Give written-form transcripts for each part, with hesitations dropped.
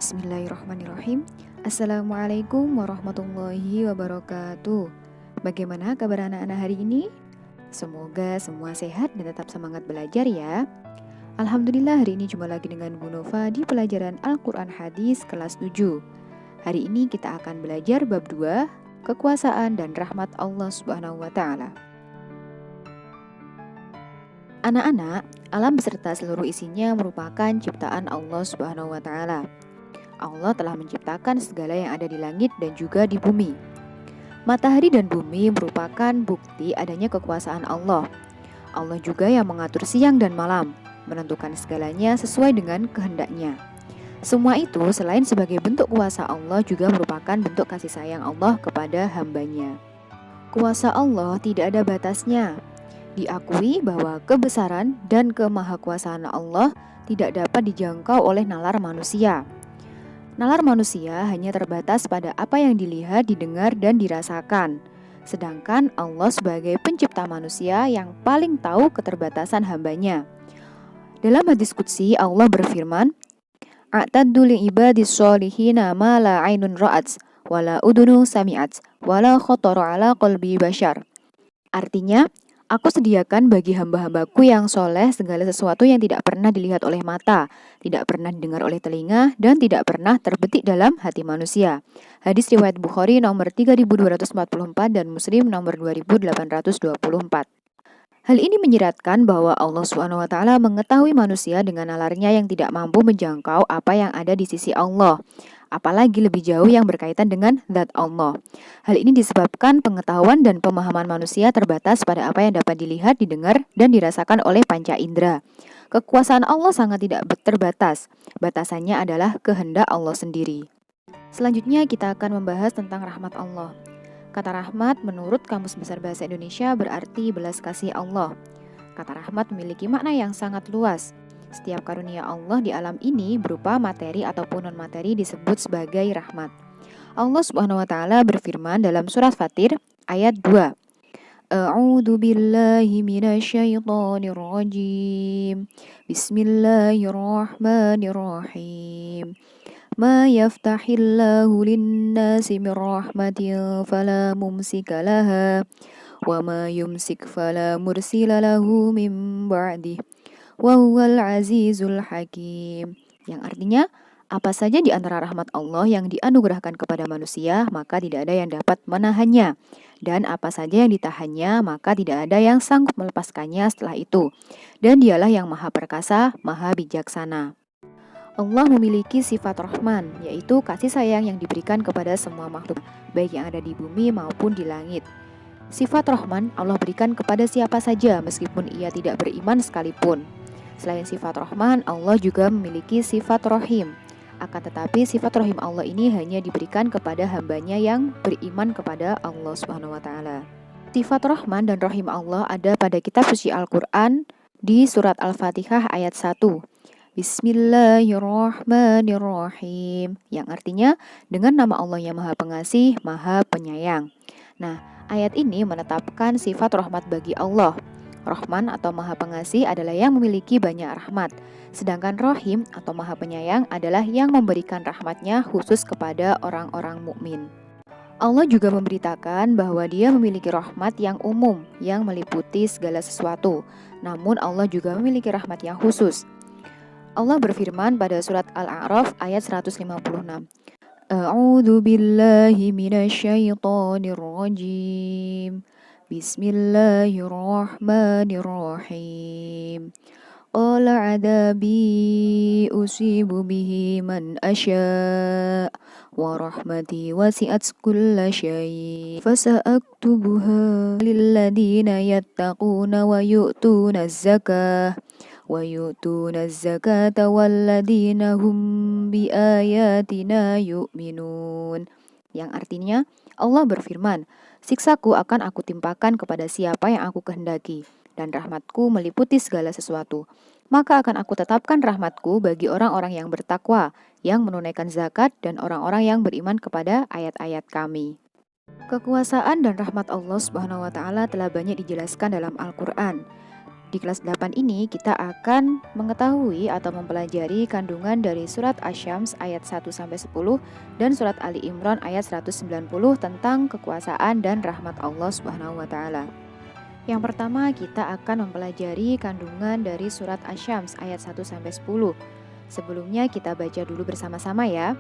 Bismillahirrahmanirrahim. Assalamualaikum warahmatullahi wabarakatuh. Bagaimana kabar anak-anak hari ini? Semoga semua sehat dan tetap semangat belajar ya. Alhamdulillah hari ini jumpa lagi dengan Bu Nova di pelajaran Al-Quran Hadis kelas 7. Hari ini kita akan belajar bab 2, kekuasaan dan rahmat Allah Subhanahu wa Ta'ala. Anak-anak, alam beserta seluruh isinya merupakan ciptaan Allah Subhanahu wa Ta'ala. Allah telah menciptakan segala yang ada di langit dan juga di bumi. Matahari dan bumi merupakan bukti adanya kekuasaan Allah. Allah juga yang mengatur siang dan malam, menentukan segalanya sesuai dengan kehendaknya. Semua itu selain sebagai bentuk kuasa Allah juga merupakan bentuk kasih sayang Allah kepada hambanya. Kuasa Allah tidak ada batasnya. Diakui bahwa kebesaran dan kemahakuasaan Allah tidak dapat dijangkau oleh nalar manusia. Nalar manusia hanya terbatas pada apa yang dilihat, didengar, dan dirasakan. Sedangkan Allah sebagai pencipta manusia yang paling tahu keterbatasan hambanya. Dalam hadis qudsi Allah berfirman, "A'taddu li'ibadis sholihina ma la 'ainun ra'at, wa la udhunun sami'at, wa la khatara 'ala qalbi bashar." Artinya, aku sediakan bagi hamba-hambaku yang soleh segala sesuatu yang tidak pernah dilihat oleh mata, tidak pernah didengar oleh telinga, dan tidak pernah terbetik dalam hati manusia. Hadis riwayat Bukhari nomor 3244 dan Muslim nomor 2824. Hal ini menyiratkan bahwa Allah SWT mengetahui manusia dengan nalarnya yang tidak mampu menjangkau apa yang ada di sisi Allah, apalagi lebih jauh yang berkaitan dengan zat Allah. Hal ini disebabkan pengetahuan dan pemahaman manusia terbatas pada apa yang dapat dilihat, didengar, dan dirasakan oleh panca indera. Kekuasaan Allah sangat tidak terbatas, batasannya adalah kehendak Allah sendiri. Selanjutnya kita akan membahas tentang rahmat Allah. Kata rahmat menurut Kamus Besar Bahasa Indonesia berarti belas kasih Allah. Kata rahmat memiliki makna yang sangat luas. Setiap karunia Allah di alam ini berupa materi ataupun non-materi disebut sebagai rahmat. Allah Subhanahu wa Ta'ala berfirman dalam surat Fatir ayat 2. A'udzu billahi minasyaitonir rajim. Bismillahirrahmanirrahim. Ma yaftahillahu linnasi min rahmatin fala mumsika laha wa ma yumsik fala mursila lahu min ba'dih wa huwal azizul hakim. Yang artinya, apa saja di antara rahmat Allah yang dianugerahkan kepada manusia, maka tidak ada yang dapat menahannya. Dan apa saja yang ditahannya, maka tidak ada yang sanggup melepaskannya setelah itu. Dan dialah yang maha perkasa, maha bijaksana. Allah memiliki sifat Rahman, yaitu kasih sayang yang diberikan kepada semua makhluk, baik yang ada di bumi maupun di langit. Sifat Rahman Allah berikan kepada siapa saja, meskipun ia tidak beriman sekalipun. Selain sifat Rahman, Allah juga memiliki sifat Rahim. Akan tetapi sifat Rahim Allah ini hanya diberikan kepada hambanya yang beriman kepada Allah Subhanahu wa Ta'ala. Sifat Rahman dan Rahim Allah ada pada kitab suci Al-Quran di surat Al-Fatihah ayat 1. Bismillahirrahmanirrahim, yang artinya dengan nama Allah yang Maha Pengasih, Maha Penyayang. Nah, ayat ini menetapkan sifat rahmat bagi Allah. Rahman atau Maha Pengasih adalah yang memiliki banyak rahmat, sedangkan Rahim atau Maha Penyayang adalah yang memberikan rahmatnya khusus kepada orang-orang mukmin. Allah juga memberitakan bahwa Dia memiliki rahmat yang umum, yang meliputi segala sesuatu. Namun Allah juga memiliki rahmat yang khusus. Allah berfirman pada surat Al-A'raf ayat 156. A'udzu billahi minasyaitonir rajim. Bismillahirrahmanirrahim. Qala 'adabi usibu bihi man asya' wa rahmati wasi'at kulla syai' fasa'aktubuha lilladina yattaquna wa yu'tuna az-zakah wa yu'tuna az-zakata walladina hum biayatina yu'minun. Yang artinya, Allah berfirman, siksaku akan aku timpakan kepada siapa yang aku kehendaki, dan rahmatku meliputi segala sesuatu. Maka akan aku tetapkan rahmatku bagi orang-orang yang bertakwa, yang menunaikan zakat, dan orang-orang yang beriman kepada ayat-ayat kami. Kekuasaan dan rahmat Allah Subhanahu wa Ta'ala telah banyak dijelaskan dalam Al-Quran. Di kelas 8 ini kita akan mengetahui atau mempelajari kandungan dari surat Asy-Syams ayat 1-10 dan surat Ali Imran ayat 190 tentang kekuasaan dan rahmat Allah Subhanahu wa taala. Yang pertama kita akan mempelajari kandungan dari surat Asy-Syams ayat 1-10. Sebelumnya kita baca dulu bersama-sama ya.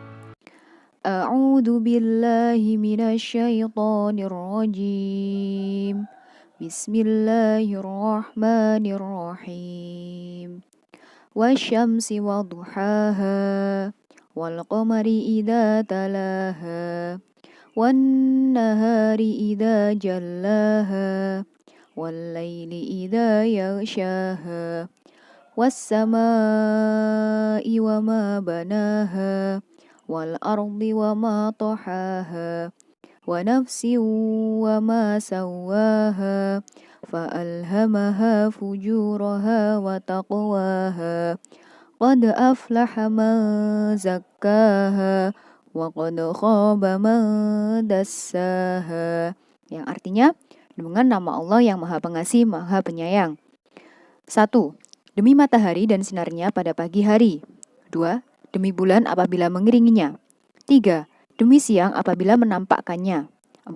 A'udzu billahi minasyaitonir rajim. Bismillahirrahmanirrahim. Wasyamsi wadduhaha wal qamari idza talaha wan nahari idza jallaha wal laili idza yaghshaha was samaa'i wama banaha wal ardi wama tahaha wa nafsin wa ma sawwaha fa'alhamaha fujuraha wa taqwaha qad aflaha man zakkaha wa qad khaba man dassaha, yang artinya dengan nama Allah yang Maha Pengasih Maha Penyayang. 1. Demi matahari dan sinarnya pada pagi hari. 2. Demi bulan apabila mengiringinya. 3. Demi siang apabila menampakkannya. 4.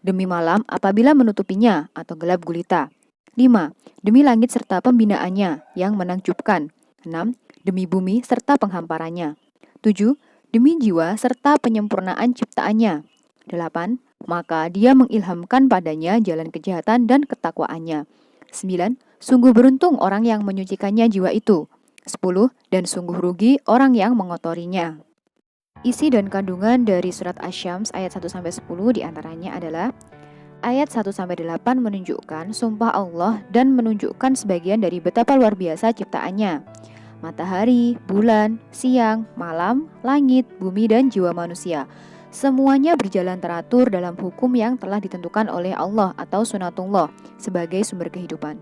Demi malam apabila menutupinya atau gelap gulita. 5. Demi langit serta pembinaannya yang menakjubkan. 6. Demi bumi serta penghamparannya. 7. Demi jiwa serta penyempurnaan ciptaannya. 8. Maka dia mengilhamkan padanya jalan kejahatan dan ketakwaannya. 9. Sungguh beruntung orang yang menyucikannya jiwa itu. 10. Dan sungguh rugi orang yang mengotorinya. Isi dan kandungan dari surat Asy-Syams ayat 1-10 diantaranya adalah ayat 1-8 menunjukkan sumpah Allah dan menunjukkan sebagian dari betapa luar biasa ciptaannya. Matahari, bulan, siang, malam, langit, bumi, dan jiwa manusia. Semuanya berjalan teratur dalam hukum yang telah ditentukan oleh Allah atau sunatullah sebagai sumber kehidupan.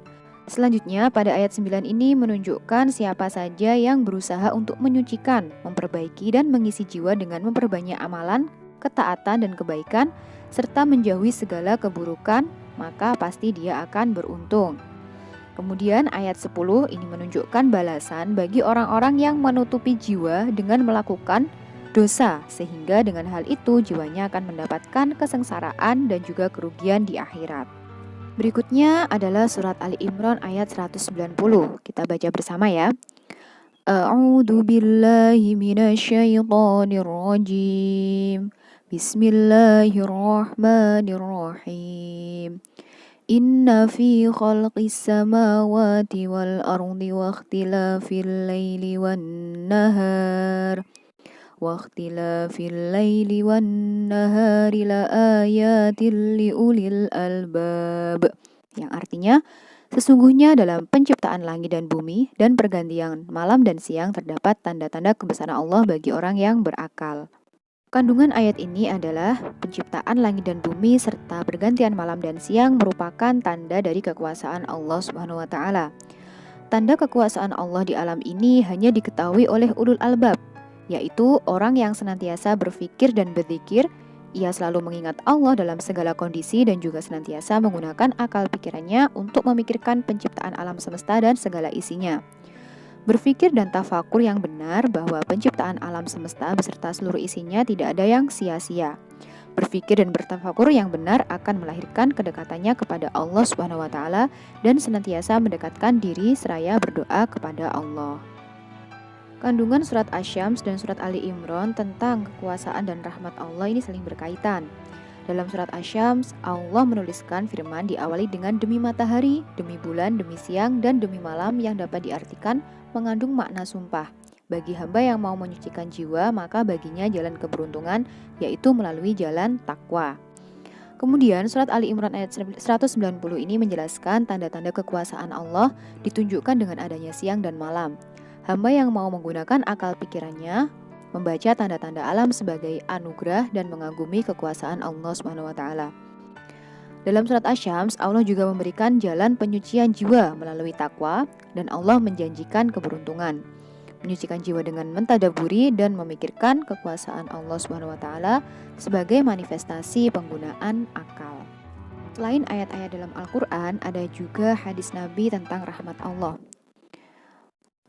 Selanjutnya, pada ayat 9 ini menunjukkan siapa saja yang berusaha untuk menyucikan, memperbaiki, dan mengisi jiwa dengan memperbanyak amalan, ketaatan, dan kebaikan, serta menjauhi segala keburukan, maka pasti dia akan beruntung. Kemudian ayat 10 ini menunjukkan balasan bagi orang-orang yang menutupi jiwa dengan melakukan dosa, sehingga dengan hal itu jiwanya akan mendapatkan kesengsaraan dan juga kerugian di akhirat. Berikutnya adalah surat Ali Imran ayat 190. Kita baca bersama ya. A'udzu billahi minasyaitonir rajim. Bismillahirrahmanirrahim. Inna fi khalqis samawati wal ardi wa ikhtilafil laili wan nahar واختلاف الليل والنهار لآيات لأولي الألباب, yang artinya sesungguhnya dalam penciptaan langit dan bumi dan pergantian malam dan siang terdapat tanda-tanda kebesaran Allah bagi orang yang berakal. Kandungan ayat ini adalah penciptaan langit dan bumi serta pergantian malam dan siang merupakan tanda dari kekuasaan Allah Subhanahu wa taala. Tanda kekuasaan Allah di alam ini hanya diketahui oleh ulul albab, yaitu orang yang senantiasa berpikir dan berzikir. Ia selalu mengingat Allah dalam segala kondisi dan juga senantiasa menggunakan akal pikirannya untuk memikirkan penciptaan alam semesta dan segala isinya. Berpikir dan tafakur yang benar bahwa penciptaan alam semesta beserta seluruh isinya tidak ada yang sia-sia. Berpikir dan bertafakur yang benar akan melahirkan kedekatannya kepada Allah Subhanahu wa taala dan senantiasa mendekatkan diri seraya berdoa kepada Allah. Kandungan surat Asy-Syams dan surat Ali Imran tentang kekuasaan dan rahmat Allah ini saling berkaitan. Dalam surat Asy-Syams, Allah menuliskan firman diawali dengan demi matahari, demi bulan, demi siang, dan demi malam yang dapat diartikan mengandung makna sumpah. Bagi hamba yang mau menyucikan jiwa, maka baginya jalan keberuntungan, yaitu melalui jalan takwa. Kemudian surat Ali Imran ayat 190 ini menjelaskan tanda-tanda kekuasaan Allah ditunjukkan dengan adanya siang dan malam. Hamba yang mau menggunakan akal pikirannya membaca tanda-tanda alam sebagai anugerah dan mengagumi kekuasaan Allah Subhanahu wa taala. Dalam surat Asy-Syams, Allah juga memberikan jalan penyucian jiwa melalui takwa dan Allah menjanjikan keberuntungan. Menyucikan jiwa dengan mentadaburi dan memikirkan kekuasaan Allah Subhanahu wa taala sebagai manifestasi penggunaan akal. Selain ayat-ayat dalam Al-Quran, ada juga hadis Nabi tentang rahmat Allah.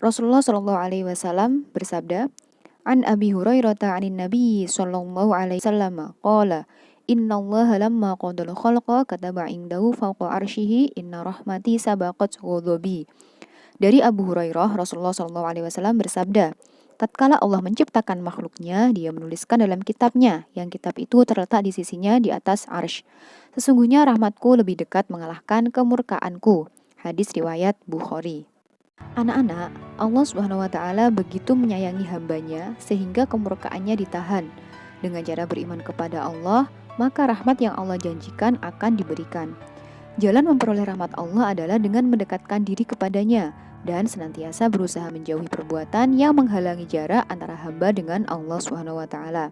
Rasulullah Shallallahu Alaihi Wasallam bersabda, "An Abi Hurairah anin Nabi Shallallahu Alaihi Wasallam qala, Inna Allah lamma qadal khalqa kataba indahu fawqa arshihi inna rahmati sabaqat ghadabi." Dari Abu Hurairah, Rasulullah Shallallahu Alaihi Wasallam bersabda, tatkala Allah menciptakan makhluknya, Dia menuliskan dalam kitabnya, yang kitab itu terletak di sisinya di atas arsy. Sesungguhnya rahmatku lebih dekat mengalahkan kemurkaanku. Hadis riwayat Bukhari. Anak-anak, Allah Subhanahu wa Ta'ala begitu menyayangi hambanya sehingga kemurkaannya ditahan. Dengan cara beriman kepada Allah, maka rahmat yang Allah janjikan akan diberikan. Jalan memperoleh rahmat Allah adalah dengan mendekatkan diri kepadanya dan senantiasa berusaha menjauhi perbuatan yang menghalangi jarak antara hamba dengan Allah Subhanahu wa Ta'ala.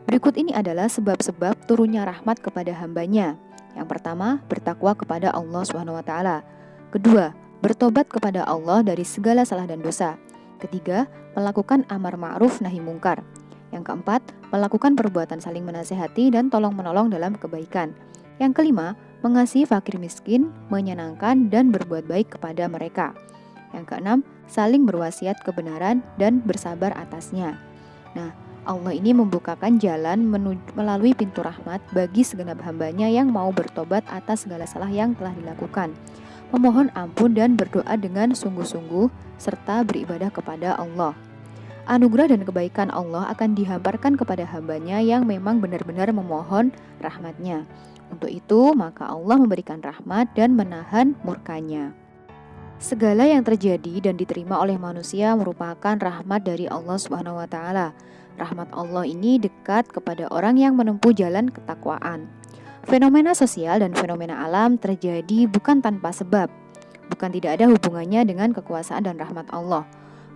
Berikut ini adalah sebab-sebab turunnya rahmat kepada hambanya. Yang pertama, bertakwa kepada Allah Subhanahu wa Ta'ala. Kedua, bertobat kepada Allah dari segala salah dan dosa. Ketiga, melakukan amar ma'ruf nahi mungkar. Yang keempat, melakukan perbuatan saling menasehati dan tolong-menolong dalam kebaikan. Yang kelima, mengasihi fakir miskin, menyenangkan dan berbuat baik kepada mereka. Yang keenam, saling berwasiat kebenaran dan bersabar atasnya. Nah, Allah ini membukakan jalan melalui pintu rahmat bagi segenap hambanya yang mau bertobat atas segala salah yang telah dilakukan, memohon ampun dan berdoa dengan sungguh-sungguh, serta beribadah kepada Allah. Anugerah dan kebaikan Allah akan dihamparkan kepada hambanya yang memang benar-benar memohon rahmatnya. Untuk itu, maka Allah memberikan rahmat dan menahan murkanya. Segala yang terjadi dan diterima oleh manusia merupakan rahmat dari Allah Subhanahu wa Ta'ala. Rahmat Allah ini dekat kepada orang yang menempuh jalan ketakwaan. Fenomena sosial dan fenomena alam terjadi bukan tanpa sebab, bukan tidak ada hubungannya dengan kekuasaan dan rahmat Allah.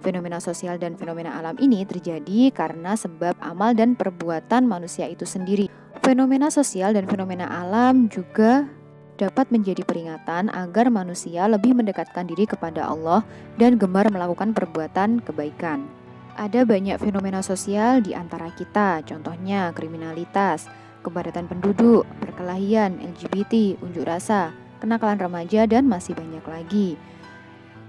Fenomena sosial dan fenomena alam ini terjadi karena sebab amal dan perbuatan manusia itu sendiri. Fenomena sosial dan fenomena alam juga dapat menjadi peringatan agar manusia lebih mendekatkan diri kepada Allah dan gemar melakukan perbuatan kebaikan. Ada banyak fenomena sosial di antara kita, contohnya kriminalitas, kepadatan penduduk, perkelahian, LGBT, unjuk rasa, kenakalan remaja, dan masih banyak lagi.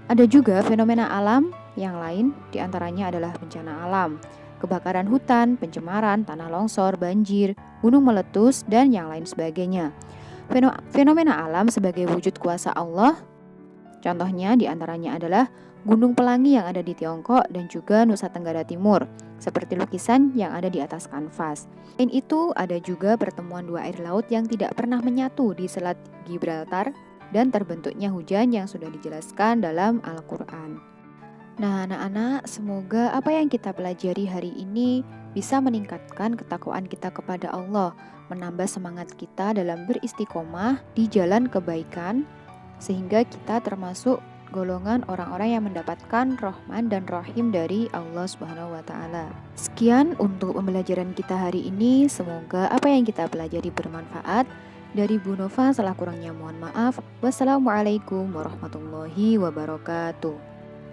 Ada juga fenomena alam yang lain, di antaranya adalah bencana alam, kebakaran hutan, pencemaran, tanah longsor, banjir, gunung meletus, dan yang lain sebagainya. Fenomena alam sebagai wujud kuasa Allah, contohnya di antaranya adalah Gunung Pelangi yang ada di Tiongkok dan juga Nusa Tenggara Timur, seperti lukisan yang ada di atas kanvas. Selain itu, ada juga pertemuan dua air laut yang tidak pernah menyatu di Selat Gibraltar dan terbentuknya hujan yang sudah dijelaskan dalam Al-Quran. Nah, anak-anak, semoga apa yang kita pelajari hari ini bisa meningkatkan ketakwaan kita kepada Allah, menambah semangat kita dalam beristiqomah di jalan kebaikan, sehingga kita termasuk golongan orang-orang yang mendapatkan Rahman dan Rahim dari Allah Subhanahu wa Ta'ala. Sekian untuk pembelajaran kita hari ini. Semoga apa yang kita pelajari bermanfaat. Dari Bu Nova, salah kurangnya mohon maaf. Wassalamualaikum warahmatullahi wabarakatuh.